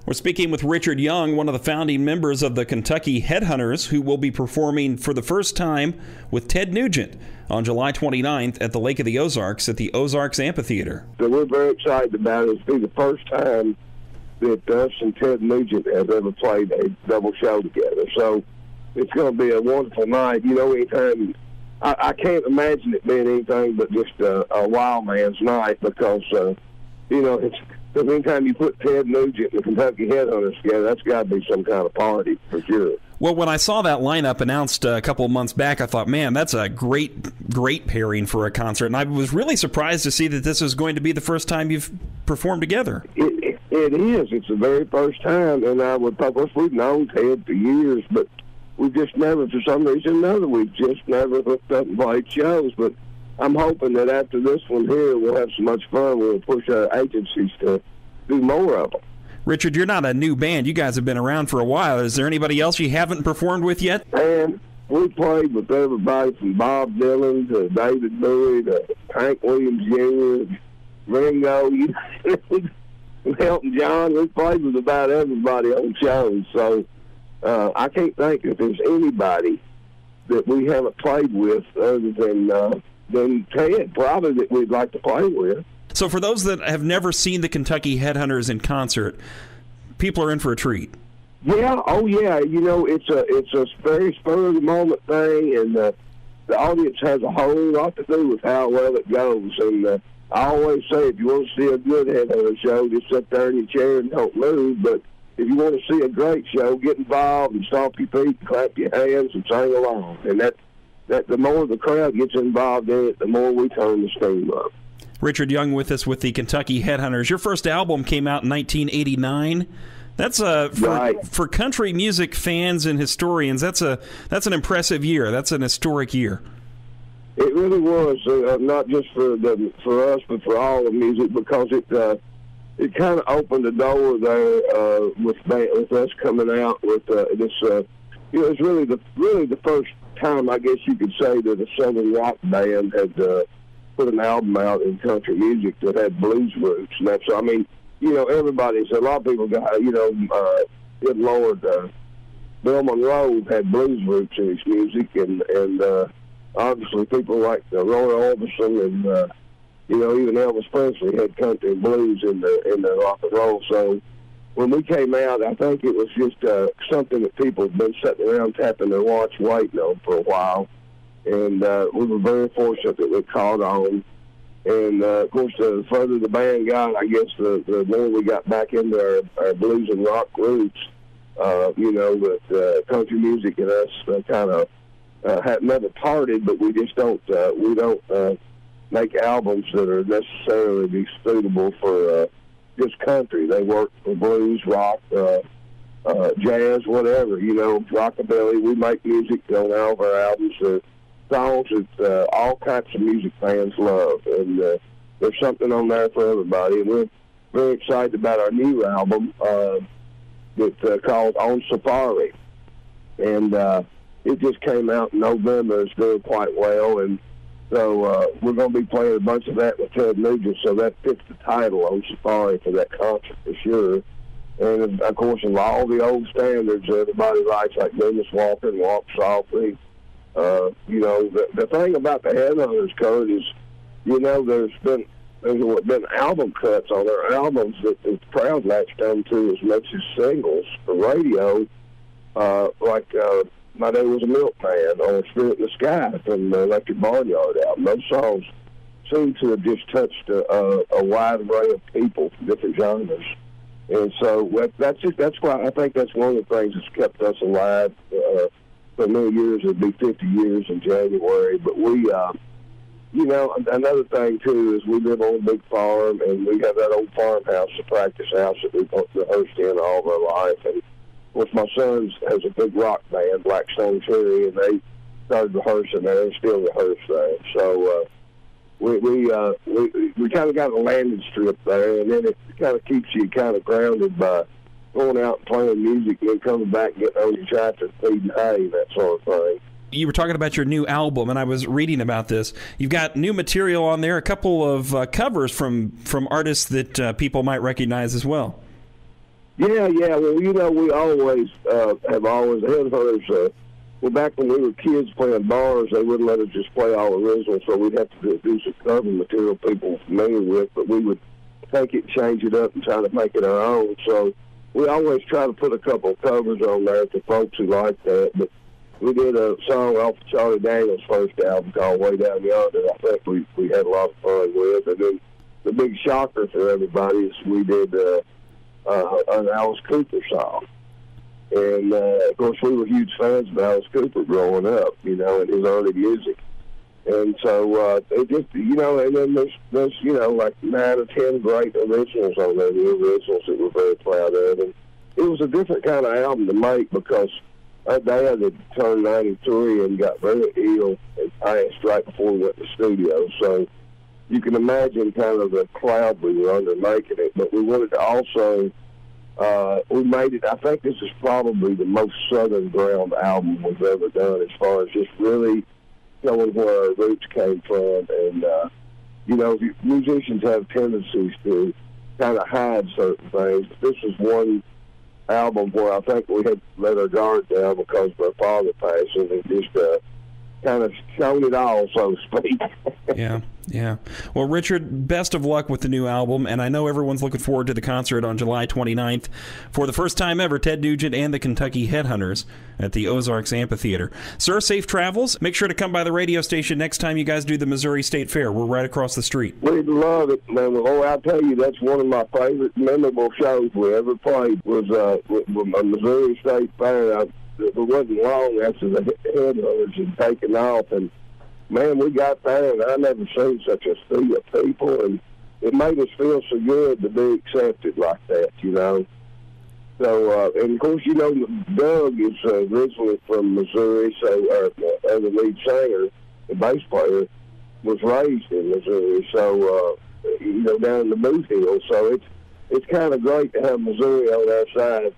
We're speaking with Richard Young, one of the founding members of the Kentucky Headhunters, who will be performing for the first time with Ted Nugent on July 29th at the Lake of the Ozarks at the Ozarks Amphitheater. So we're very excited about it. It'll be the first time that us and Ted Nugent have ever played a double show together. So it's going to be a wonderful night. You know, anytime, I can't imagine it being anything but just a wild man's night because, you know, anytime you put Ted Nugent and the Kentucky Headhunters together, that's got to be some kind of party for sure. Well, when I saw that lineup announced a couple of months back, I thought, man, that's a great pairing for a concert. And I was really surprised to see that this is going to be the first time you've performed together. It is. It's the very first time. And of course, we've known Ted for years, but we've just never, for some reason or another, we've just never hooked up and played shows. But I'm hoping that after this one here, we'll have so much fun, we'll push our agencies to do more of them. Richard, you're not a new band. You guys have been around for a while. Is there anybody else you haven't performed with yet? And we played with everybody from Bob Dylan to David Bowie to Hank Williams Jr., Ringo, Elton John. We played with about everybody on shows. So I can't think if there's anybody that we haven't played with other than Ted, probably, that we'd like to play with. So for those that have never seen the Kentucky Headhunters in concert, people are in for a treat. Yeah, oh yeah. You know, it's a very spur of the moment thing, and the audience has a whole lot to do with how well it goes. And I always say, if you want to see a good Headhunter show, just sit there in your chair and don't move. But if you want to see a great show, get involved and stomp your feet, and clap your hands, and sing along. And that the more the crowd gets involved in it, the more we turn the steam up. Richard Young with us with the Kentucky Headhunters. Your first album came out in 1989. That's right. For country music fans and historians. That's an impressive year. That's an historic year. It really was, not just for us, but for all the music, because it kind of opened the door there with us coming out with this. You know, it's really the first time, I guess you could say, that a Southern rock band had put an album out in country music that had blues roots. And that's, I mean, you know, a lot of people got, you know, good Lord, Bill Monroe had blues roots in his music, and obviously people like Roy Orbison and, you know, even Elvis Presley had country and blues in the rock and roll. So when we came out, I think it was just something that people had been sitting around tapping their watch waiting on for a while. And we were very fortunate that we caught on. And, of course, the further the band got, I guess, the more we got back into our blues and rock roots. You know, with country music and us kind of have never parted, but we just don't make albums that are necessarily be suitable for just country. They work for blues, rock, jazz, whatever, you know, rockabilly. We make music on all of our albums songs that all types of music fans love, and there's something on there for everybody. And we're very excited about our new album that's called On Safari, and it just came out in November. It's doing quite well, and so we're going to be playing a bunch of that with Ted Nugent, so that fits the title, On Safari, for that concert for sure. And, of course, in all the old standards everybody likes, like Dennis Walker and Walk Softly. You know, the thing about the Headhunters, Kurt, is, you know, there's been album cuts on their albums that the crowd latched onto as much as singles for radio, like My Day Was a Milkman or Spirit in the Sky from the Electric Barnyard album. Those songs seem to have just touched a wide array of people from different genres. And so that's why I think that's one of the things that's kept us alive. For many years, it'd be 50 years in January. But we, you know, another thing, too, is we live on a big farm, and we have that old farmhouse, the practice house that we've rehearsed in all of our life. And, of course, my son has a big rock band, Blackstone Cherry, and they started rehearsing there and still rehearse there. So we kind of got a landing strip there, and then it kind of keeps you kind of grounded by going out and playing music and then coming back and getting on your tractor and feeding hay, that sort of thing. You were talking about your new album, and I was reading about this. You've got new material on there, a couple of covers from artists that people might recognize as well. Yeah. Well, you know, we always have always Headhunters. Well, back when we were kids playing bars, they wouldn't let us just play all originals, so we'd have to do some cover material people were familiar with. But we would take it, change it up, and try to make it our own. So we always try to put a couple of covers on there for folks who like that. But we did a song off of Charlie Daniels' first album called Way Down Yonder. I think we had a lot of fun with. And then the big shocker for everybody is we did an Alice Cooper song. And, of course, we were huge fans of Alice Cooper growing up, you know, and his early music. And so it just, you know, and then there's, you know, like 9 or 10 great originals on there, the originals that we're very proud of. And it was a different kind of album to make because our dad had turned 93 and got very ill and passed right before we went to the studio. So you can imagine kind of the cloud we were under making it. But we wanted to also... we made it, I think this is probably the most Southern ground album we've ever done as far as just really showing where our roots came from. And, you know, musicians have tendencies to kind of hide certain things. But this was one album where I think we had let our guard down because of our father passing and just kind of shown it all, so to speak. Yeah. Well, Richard, best of luck with the new album, and I know everyone's looking forward to the concert on July 29th. For the first time ever, Ted Nugent and the Kentucky Headhunters at the Ozarks Amphitheater. Sir, safe travels. Make sure to come by the radio station next time you guys do the Missouri State Fair. We're right across the street. We'd love it, man. Oh, I'll tell you, that's one of my favorite memorable shows we ever played was with a Missouri State Fair. It wasn't long after the Headhunters had taken off, and man, we got there, and I never seen such a sea of people, and it made us feel so good to be accepted like that, you know. So, and of course, you know, Doug is originally from Missouri, so the lead singer, the bass player, was raised in Missouri, so, you know, down in the Boot Hills. So it's kind of great to have Missouri on our side.